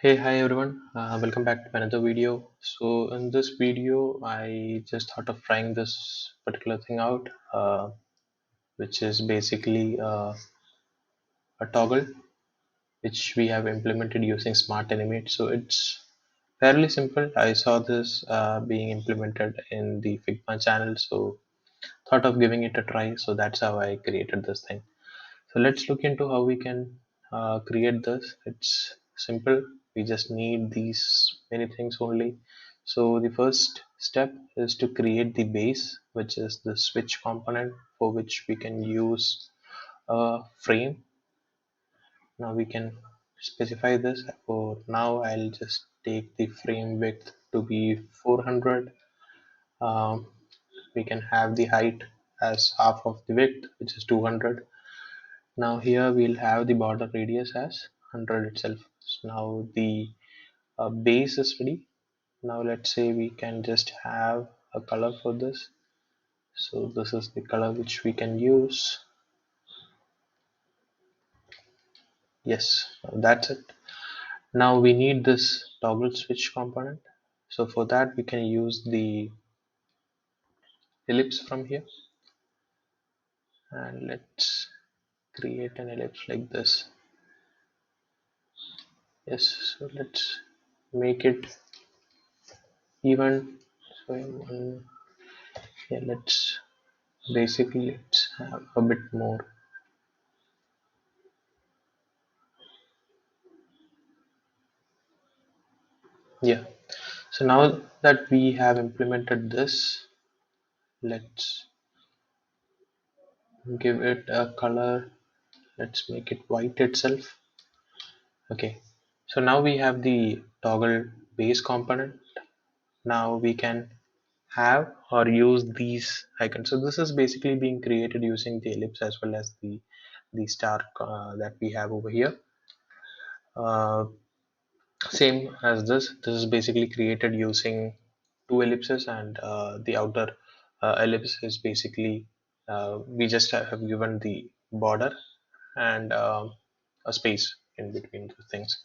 Hi everyone, welcome back to another video. So in this video, I just thought of trying this particular thing out, which is basically a toggle which we have implemented using Smart Animate. So it's fairly simple. I saw this being implemented in the Figma channel, so thought of giving it a try. So that's how I created this thing. So let's look into how we can create this. It's simple. We just need these many things only. So the first step is to create the base, which is the switch component for which we can use a frame. Now we can specify this. For now, I'll just take the frame width to be 400. Um, we can have the height as half of the width, which is 200. Now here we'll have the border radius as 100 itself. So now the base is ready. Now let's say we can just have a color for this. So this is the color which we can use. Yes, that's it. Now we need this toggle switch component. So for that we can use the ellipse from here, and let's create an ellipse like this. Yes, so let's make it even. So yeah, let's have a bit more. Yeah, so now that we have implemented this, let's give it a color. Let's make it white itself. Okay, so now we have the toggle base component. Now we can have or use these icons. So this is basically being created using the ellipse as well as the star that we have over here. uh, Same as this is basically created using two ellipses, and the outer ellipse is basically we just have given the border and a space in between the things.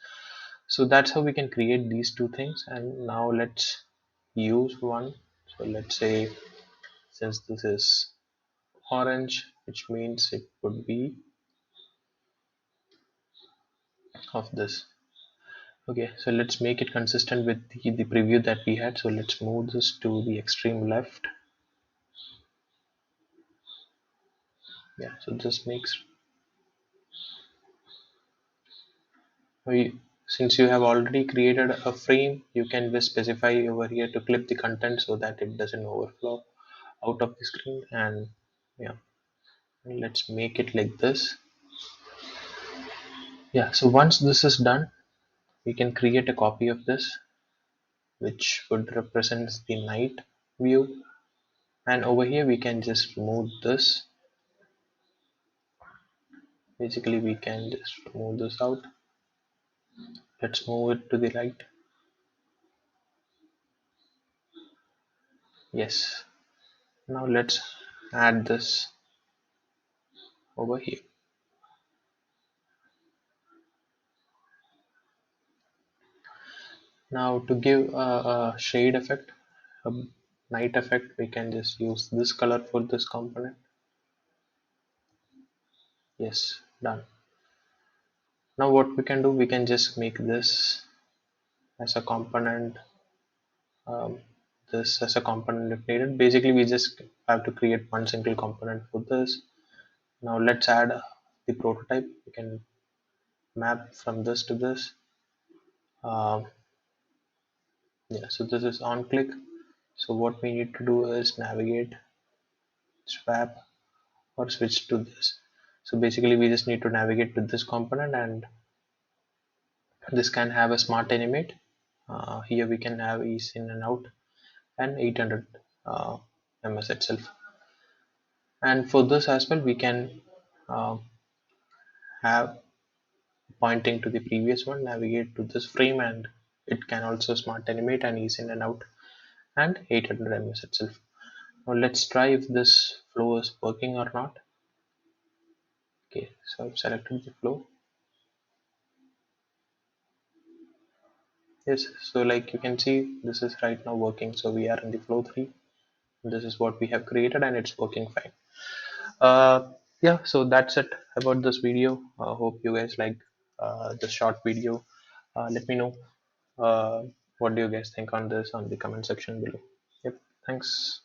So that's how we can create these two things. And now let's use one. So let's say, since this is orange, which means it would be of this. Okay, so let's make it consistent with the preview that we had. So let's move this to the extreme left. Yeah, so this makes we, since you have already created a frame, you can just specify over here to clip the content so that it doesn't overflow out of the screen. And yeah, let's make it like this. Yeah, so once this is done, we can create a copy of this which would represent the night view. And over here we can just move this. Basically we can just move this out. Let's move it to the right. Yes, now let's add this over here. Now to give a shade effect, a night effect, we can just use this color for this component. Yes, done. Now what we can do, we can just make this as a component, um, this as a component if needed. Basically we just have to create one single component for this. Now let's add the prototype. We can map from this to this. um, yeah, so this is on click. So what we need to do is navigate, swap, or switch to this. So basically we just need to navigate to this component, and this can have a smart animate. Here we can have ease in and out and 800 ms itself. And for this as well, we can uh, have pointing to the previous one, navigate to this frame, and it can also smart animate and ease in and out, and 800 ms itself. Now let's try if this flow is working or not. Okay, so I've selected the flow. Yes, so like you can see, this is right now working. So we are in the flow 3. This is what we have created and it's working fine. Yeah, so that's it about this video. Hope you guys like the short video. Let me know uh, what do you guys think on this on the comment section below. Yep, thanks.